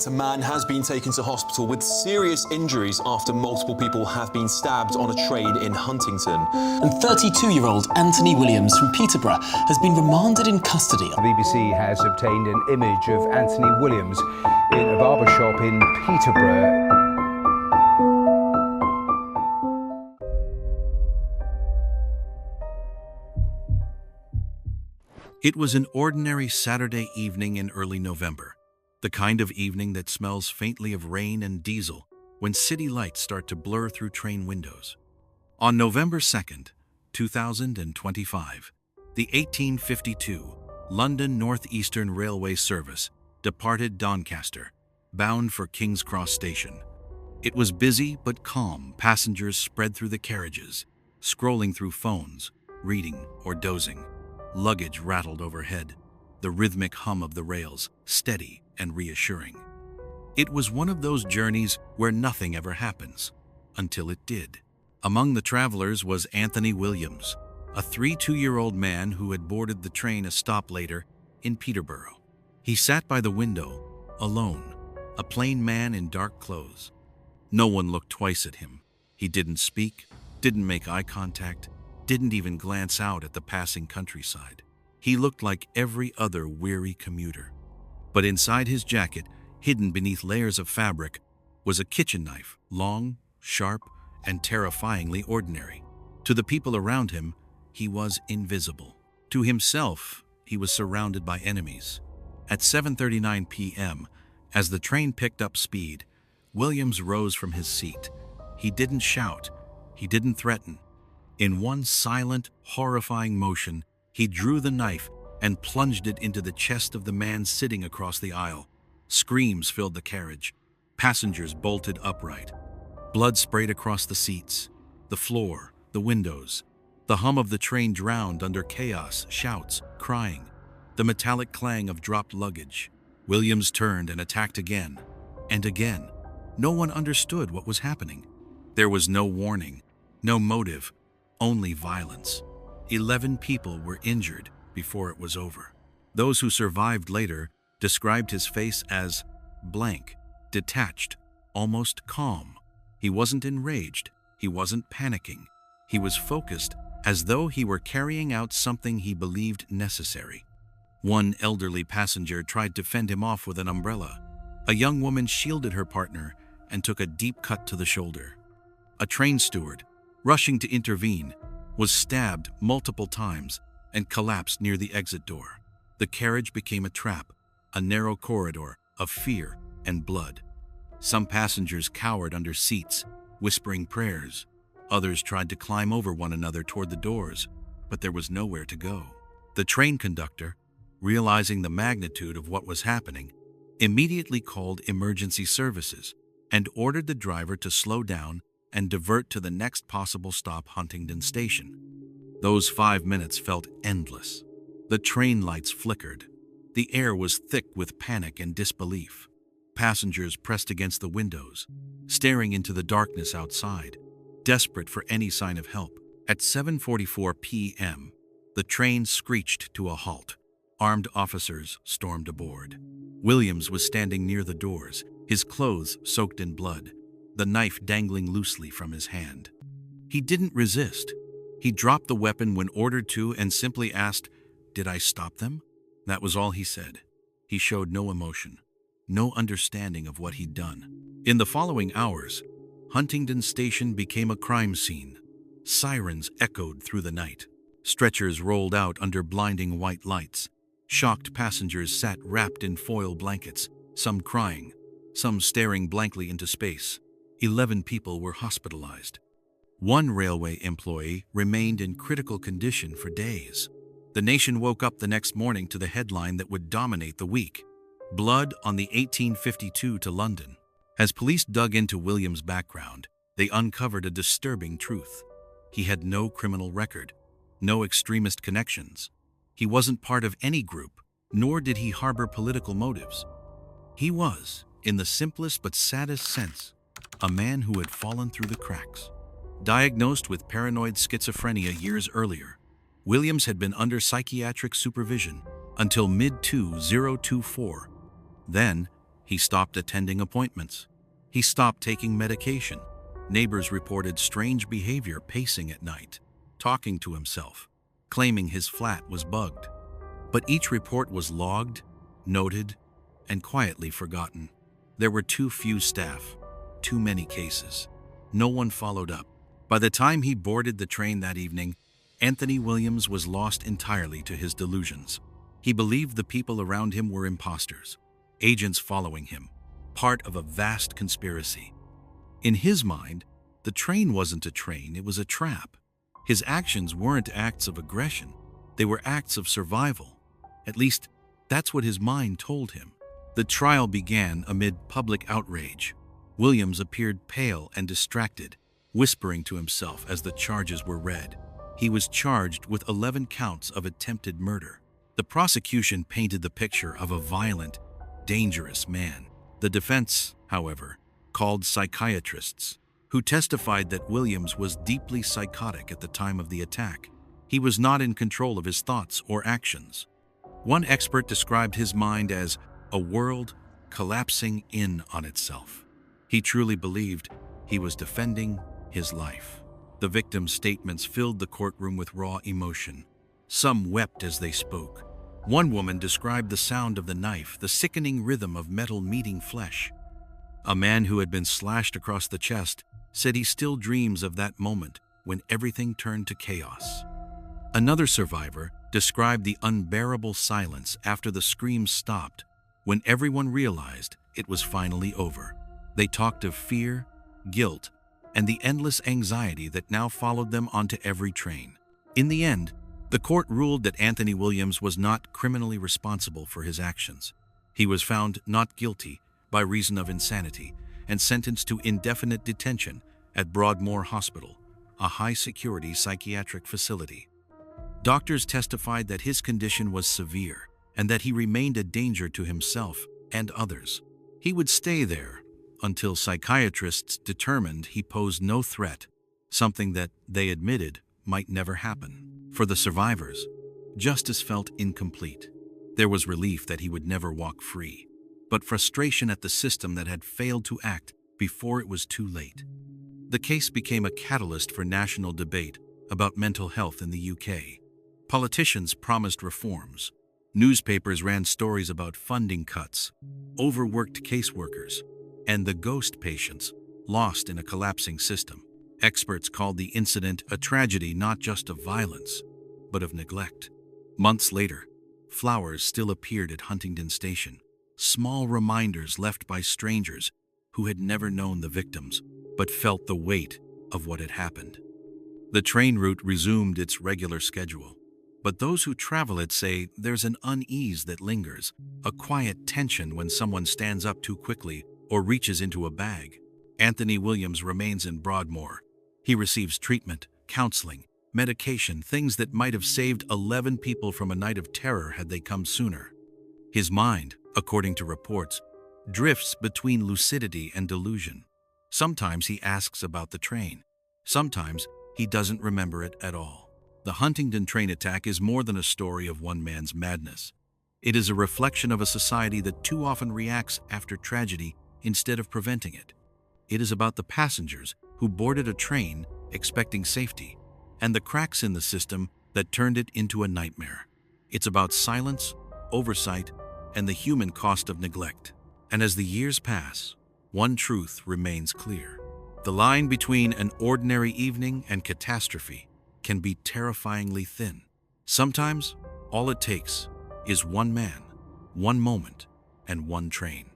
A man has been taken to hospital with serious injuries after multiple people have been stabbed on a train in Huntingdon. And 32-year-old Anthony Williams from Peterborough has been remanded in custody. The BBC has obtained an image of Anthony Williams in a barber shop in Peterborough. It was an ordinary Saturday evening in early November. The kind of evening that smells faintly of rain and diesel when city lights start to blur through train windows. On November 2nd, 2025, the 1852 London Northeastern Railway service departed Doncaster, bound for King's Cross Station. It was busy but calm. Passengers spread through the carriages, scrolling through phones, reading or dozing. Luggage rattled overhead, the rhythmic hum of the rails steady and reassuring. It was one of those journeys where nothing ever happens, until it did. Among the travelers was Anthony Williams, a 32-year-old man who had boarded the train a stop later in Peterborough. He sat by the window, alone, a plain man in dark clothes. No one looked twice at him. He didn't speak, didn't make eye contact, didn't even glance out at the passing countryside. He looked like every other weary commuter. But inside his jacket, hidden beneath layers of fabric, was a kitchen knife, long, sharp, and terrifyingly ordinary. To the people around him, he was invisible. To himself, he was surrounded by enemies. At 7:39 p.m., as the train picked up speed, Williams rose from his seat. He didn't shout. He didn't threaten. In one silent, horrifying motion, he drew the knife and plunged it into the chest of the man sitting across the aisle. Screams filled the carriage. Passengers bolted upright. Blood sprayed across the seats, the floor, the windows. The hum of the train drowned under chaos, shouts, crying, the metallic clang of dropped luggage. Williams turned and attacked again and again. No one understood what was happening. There was no warning, no motive, only violence. 11 people were injured before it was over. Those who survived later described his face as blank, detached, almost calm. He wasn't enraged. He wasn't panicking. He was focused, as though he were carrying out something he believed necessary. One elderly passenger tried to fend him off with an umbrella. A young woman shielded her partner and took a deep cut to the shoulder. A train steward, rushing to intervene, was stabbed multiple times and collapsed near the exit door. The carriage became a trap, a narrow corridor of fear and blood. Some passengers cowered under seats, whispering prayers. Others tried to climb over one another toward the doors, but there was nowhere to go. The train conductor, realizing the magnitude of what was happening, immediately called emergency services and ordered the driver to slow down and divert to the next possible stop, Huntingdon Station. Those 5 minutes felt endless. The train lights flickered. The air was thick with panic and disbelief. Passengers pressed against the windows, staring into the darkness outside, desperate for any sign of help. At 7:44 p.m., the train screeched to a halt. Armed officers stormed aboard. Williams was standing near the doors, his clothes soaked in blood, the knife dangling loosely from his hand. He didn't resist. He dropped the weapon when ordered to and simply asked, "Did I stop them?" That was all he said. He showed no emotion, no understanding of what he'd done. In the following hours, Huntingdon Station became a crime scene. Sirens echoed through the night. Stretchers rolled out under blinding white lights. Shocked passengers sat wrapped in foil blankets, some crying, some staring blankly into space. 11 people were hospitalized. One railway employee remained in critical condition for days. The nation woke up the next morning to the headline that would dominate the week: Blood on the 1852 to London. As police dug into Williams' background, they uncovered a disturbing truth. He had no criminal record, no extremist connections. He wasn't part of any group, nor did he harbor political motives. He was, in the simplest but saddest sense, a man who had fallen through the cracks. Diagnosed with paranoid schizophrenia years earlier, Williams had been under psychiatric supervision until mid-2024. Then, He stopped attending appointments. He stopped taking medication. Neighbors reported strange behavior, pacing at night, talking to himself, claiming his flat was bugged. But each report was logged, noted, and quietly forgotten. There were too few staff, too many cases. No one followed up. By the time he boarded the train that evening, Anthony Williams was lost entirely to his delusions. He believed the people around him were imposters, agents following him, part of a vast conspiracy. In his mind, the train wasn't a train, it was a trap. His actions weren't acts of aggression, they were acts of survival. At least, that's what his mind told him. The trial began amid public outrage. Williams appeared pale and distracted, whispering to himself as the charges were read. He was charged with 11 counts of attempted murder. The prosecution painted the picture of a violent, dangerous man. The defense, however, called psychiatrists, who testified that Williams was deeply psychotic at the time of the attack. He was not in control of his thoughts or actions. One expert described his mind as a world collapsing in on itself. He truly believed he was defending his life. The victims' statements filled the courtroom with raw emotion. Some wept as they spoke. One woman described the sound of the knife, the sickening rhythm of metal meeting flesh. A man who had been slashed across the chest said he still dreams of that moment when everything turned to chaos. Another survivor described the unbearable silence after the screams stopped, when everyone realized it was finally over. They talked of fear, guilt, and the endless anxiety that now followed them onto every train. In the end, the court ruled that Anthony Williams was not criminally responsible for his actions. He was found not guilty by reason of insanity and sentenced to indefinite detention at Broadmoor Hospital, a high-security psychiatric facility. Doctors testified that his condition was severe and that he remained a danger to himself and others. He would stay there until psychiatrists determined he posed no threat, something that they admitted might never happen. For the survivors, justice felt incomplete. There was relief that he would never walk free, but frustration at the system that had failed to act before it was too late. The case became a catalyst for national debate about mental health in the UK. Politicians promised reforms. Newspapers ran stories about funding cuts, overworked caseworkers, and the ghost patients lost in a collapsing system. Experts called the incident a tragedy not just of violence, but of neglect. Months later, flowers still appeared at Huntingdon Station, small reminders left by strangers who had never known the victims, but felt the weight of what had happened. The train route resumed its regular schedule, but those who travel it say there's an unease that lingers, a quiet tension when someone stands up too quickly or reaches into a bag. Anthony Williams remains in Broadmoor. He receives treatment, counseling, medication, things that might have saved 11 people from a night of terror had they come sooner. His mind, according to reports, drifts between lucidity and delusion. Sometimes he asks about the train. Sometimes he doesn't remember it at all. The Huntingdon Train Attack is more than a story of one man's madness. It is a reflection of a society that too often reacts after tragedy instead of preventing it. It is about the passengers who boarded a train expecting safety, and the cracks in the system that turned it into a nightmare. It's about silence, oversight, and the human cost of neglect. And as the years pass, one truth remains clear. The line between an ordinary evening and catastrophe can be terrifyingly thin. Sometimes, all it takes is one man, one moment, and one train.